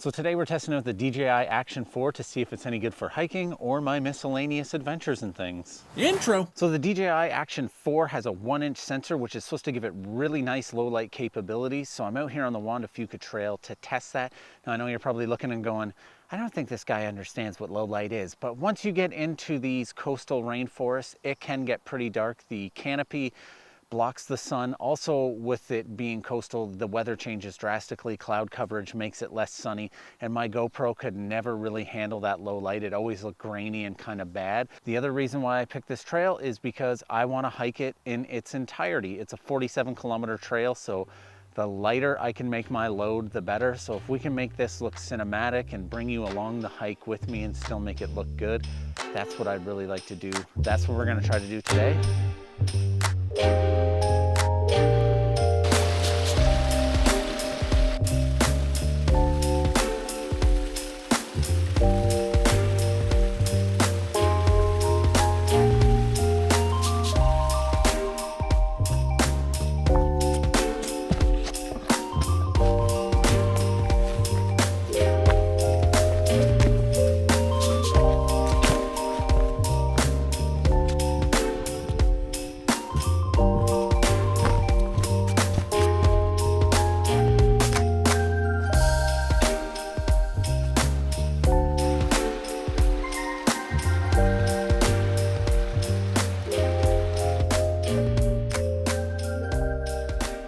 So today we're testing out the DJI ACTION 4 to see if it's any good for hiking or my miscellaneous adventures and things. Intro. So the DJI ACTION 4 has a 1-inch sensor, which is supposed to give it really nice low light capabilities. So I'm out here on the Juan de Fuca Trail to test that. Now I know you're probably looking and going, I don't think this guy understands what low light is. But once you get into these coastal rainforests, it can get pretty dark. The canopy blocks the sun. Also, with it being coastal, the weather changes drastically. Cloud coverage makes it less sunny, and my GoPro could never really handle that low light. It always looked grainy and kind of bad. The other reason why I picked this trail is because I want to hike it in its entirety. It's a 47-kilometer trail, so the lighter I can make my load, the better. So if we can make this look cinematic and bring you along the hike with me and still make it look good, that's what I'd really like to do. That's what we're going to try to do today.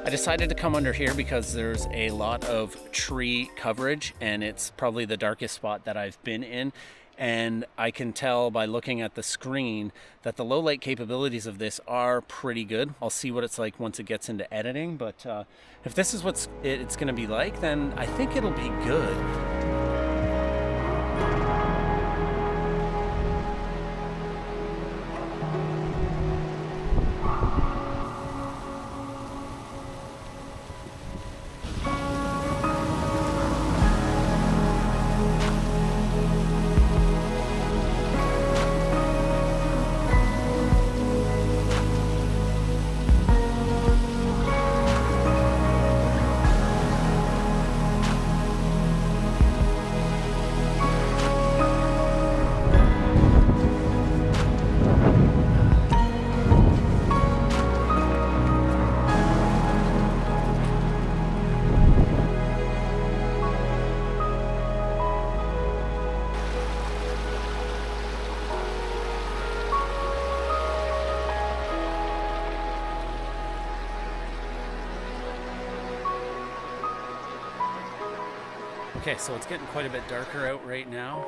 I decided to come under here because there's a lot of tree coverage and it's probably the darkest spot that I've been in. And I can tell by looking at the screen that the low light capabilities of this are pretty good. I'll see what it's like once it gets into editing, but if this is what it's gonna be like, then I think it'll be good. Okay, so it's getting quite a bit darker out right now.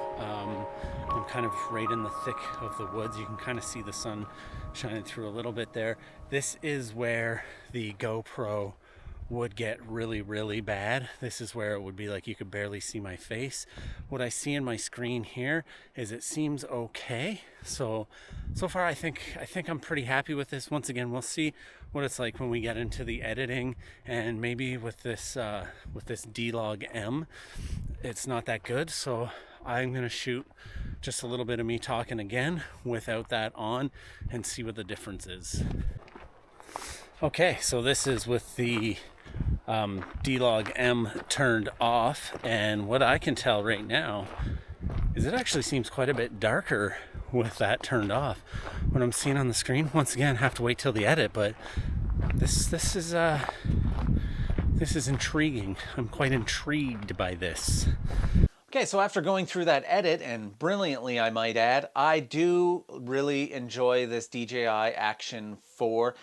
I'm kind of right in the thick of the woods. You can kind of see the sun shining through a little bit there. This is where the GoPro would get really, really bad. This is where it would be like you could barely see my face. What I see in my screen here is it seems okay. So far I think I'm pretty happy with this. Once again, we'll see what it's like when we get into the editing, and maybe with this D-Log M, it's not that good. So I'm gonna shoot just a little bit of me talking again without that on and see what the difference is. Okay, so this is with the D-Log M turned off, and what I can tell right now is it actually seems quite a bit darker with that turned off. What I'm seeing on the screen, once again, have to wait till the edit, but this is intriguing. I'm quite intrigued by this. Okay, so after going through that edit, and brilliantly I might add, I do really enjoy this DJI ACTION 4.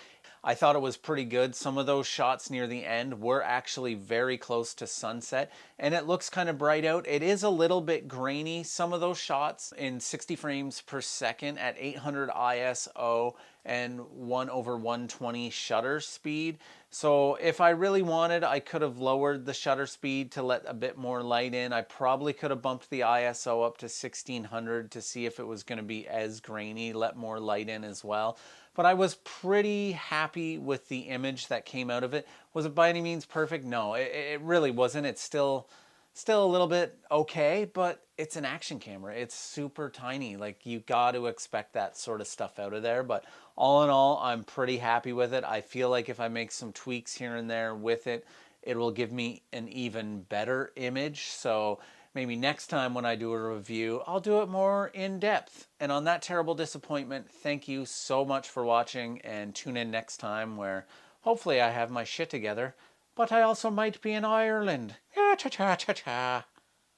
I thought it was pretty good. Some of those shots near the end were actually very close to sunset, and it looks kind of bright out. It is a little bit grainy, some of those shots in 60 frames per second at 800 ISO and 1/120 shutter speed. So if I really wanted, I could have lowered the shutter speed to let a bit more light in. I probably could have bumped the ISO up to 1600 to see if it was going to be as grainy, let more light in as well. But I was pretty happy with the image that came out of it. Was it by any means perfect? No, it really wasn't. It's still a little bit okay, but it's an action camera. It's super tiny. Like, you got to expect that sort of stuff out of there. But all in all, I'm pretty happy with it. I feel like if I make some tweaks here and there with it, it will give me an even better image. So maybe next time when I do a review, I'll do it more in depth. And on that terrible disappointment, thank you so much for watching, and tune in next time where hopefully I have my shit together, but I also might be in Ireland. Cha cha cha cha.